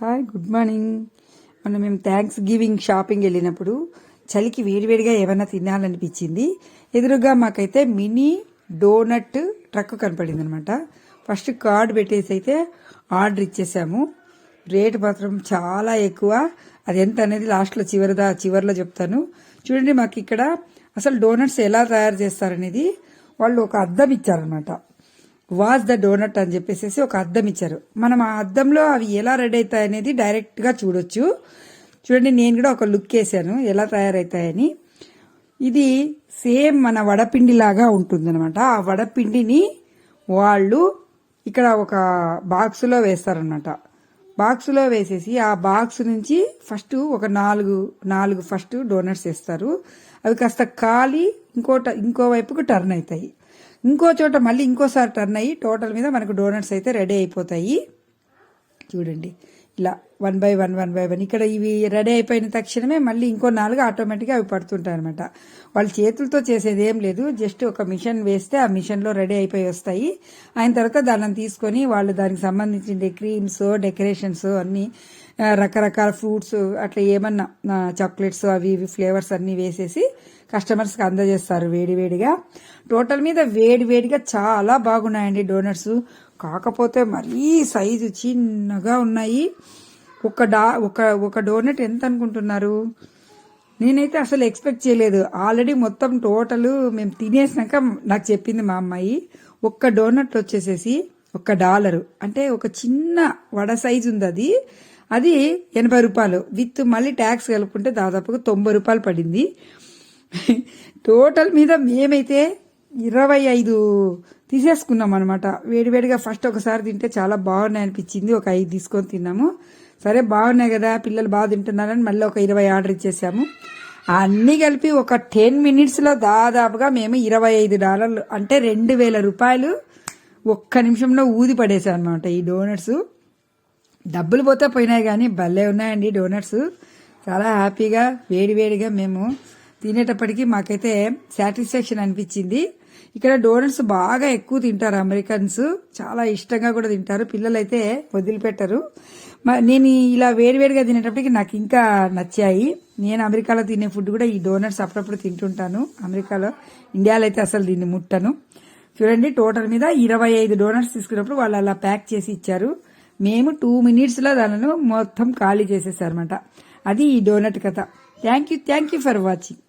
Hi, good morning. మేము thanks giving shopping వెళ్ళినప్పుడు చలికి వేడివేడిగా ఏమైనా తినాలనిపించింది. ఎదురుగా మాకైతే మినీ డోనట్ ట్రక్ కనపడింది అనమాట. ఫస్ట్ కార్డ్ పెట్టేసి అయితే ఆర్డర్ ఇచ్చేసాము. రేట్ మాత్రం చాలా ఎక్కువ. అది ఎంత అనేది లాస్ట్లో చివరిలో చెప్తాను. చూడండి, మాకు ఇక్కడ అసలు డోనట్స్ ఎలా తయారు చేస్తారనేది వాళ్ళు ఒక అద్దం ఇచ్చారనమాట. వాజ్ ద డోనట్ అని చెప్పేసి ఒక అద్దం ఇచ్చారు. మనం ఆ అద్దంలో అవి ఎలా రెడీ అవుతాయి అనేది డైరెక్ట్గా చూడొచ్చు. చూడండి, నేను కూడా ఒక లుక్ వేసాను ఎలా తయారవుతాయని. ఇది సేమ్ మన వడపిండి లాగా ఉంటుందన్నమాట. ఆ వడపిండిని వాళ్ళు ఇక్కడ ఒక బాక్సులో వేస్తారనమాట. బాక్సులో వేసేసి ఆ బాక్స్ నుంచి ఫస్ట్ ఒక నాలుగు ఫస్ట్ డోనట్స్ వేస్తారు. అవి కాస్త కాలి ఇంకో వైపుకు టర్న్ అవుతాయి. ఇంకో చోట మళ్ళీ ఇంకోసారి టర్న్ అయ్యి టోటల్ మీద మనకు డోనట్స్ అయితే రెడీ అయిపోతాయి. చూడండి, ఇలా వన్ బై వన్ ఇక్కడ ఇవి రెడీ అయిపోయిన తక్షణమే మళ్ళీ ఇంకో 4 ఆటోమేటిక్గా అవి పడుతుంటాయి అనమాట. వాళ్ళు చేతులతో చేసేది ఏం లేదు, జస్ట్ ఒక మిషన్ వేస్తే ఆ మిషన్లో రెడీ అయిపోయి వస్తాయి. అయిన తర్వాత దాన్ని తీసుకొని వాళ్ళు దానికి సంబంధించిన క్రీమ్స్, డెకరేషన్స్ అన్నీ రకరకాల ఫ్రూట్స్ అట్లా ఏమన్నా చాక్లెట్స్ అవి ఇవి ఫ్లేవర్స్ అన్నీ వేసేసి కస్టమర్స్కి అందజేస్తారు వేడివేడిగా. టోటల్ మీద వేడివేడిగా చాలా బాగున్నాయండి డోనట్స్. కాకపోతే మరీ సైజు చిన్నగా ఉన్నాయి. ఒక డోనట్ ఎంత అనుకుంటున్నారు? నేనైతే అసలు ఎక్స్పెక్ట్ చేయలేదు. ఆల్రెడీ మొత్తం టోటల్ మేము తినేసినాక నాకు చెప్పింది మా అమ్మాయి, ఒక్క డోనట్ వచ్చేసేసి $1, అంటే ఒక చిన్న వడ సైజు ఉంది. అది 80 రూపాయలు విత్ మళ్ళీ ట్యాక్స్ కలుపుకుంటే దాదాపుగా 90 రూపాయలు పడింది. టోటల్ మీద మేమైతే 25 తీసేసుకున్నాం అనమాట. వేడివేడిగా ఫస్ట్ ఒకసారి తింటే చాలా బాగున్నాయి అనిపించింది. ఒక 5 తీసుకొని తిన్నాము. సరే బాగున్నాయి కదా, పిల్లలు బాగా తింటున్నారని మళ్ళీ ఒక 20 ఆర్డర్ ఇచ్చేసాము. అన్నీ కలిపి ఒక 10 మినిట్స్లో దాదాపుగా మేము $25 అంటే 2000 రూపాయలు ఒక్క నిమిషంలో ఊది పడేసాం అనమాట. ఈ డోనట్స్ డబ్బులు పోతే పోయినాయి కానీ భలే ఉన్నాయండి డోనట్స్. చాలా హ్యాపీగా వేడివేడిగా మేము తినేటప్పటికీ మాకైతే సాటిస్ఫాక్షన్ అనిపించింది. ఇక్కడ డోనట్స్ బాగా ఎక్కువ తింటారు అమెరికన్స్, చాలా ఇష్టంగా కూడా తింటారు. పిల్లలైతే వదిలిపెట్టరు. నేను ఇలా వేడివేడిగా తినేటప్పటికి నాకు ఇంకా నచ్చాయి. నేను అమెరికాలో తినే ఫుడ్ కూడా ఈ డోనట్స్ అప్పుడప్పుడు తింటుంటాను. ఇండియాలో అయితే అసలు దీన్ని ముట్టను. చూడండి, టోటల్ మీద 25 డోనట్స్ తీసుకున్నప్పుడు వాళ్ళు అలా ప్యాక్ చేసి ఇచ్చారు. మేము 2 మినిట్స్లో దానిని మొత్తం ఖాళీ చేసేసారనమాట. అది ఈ డోనట్ కథ. Thank you for watching.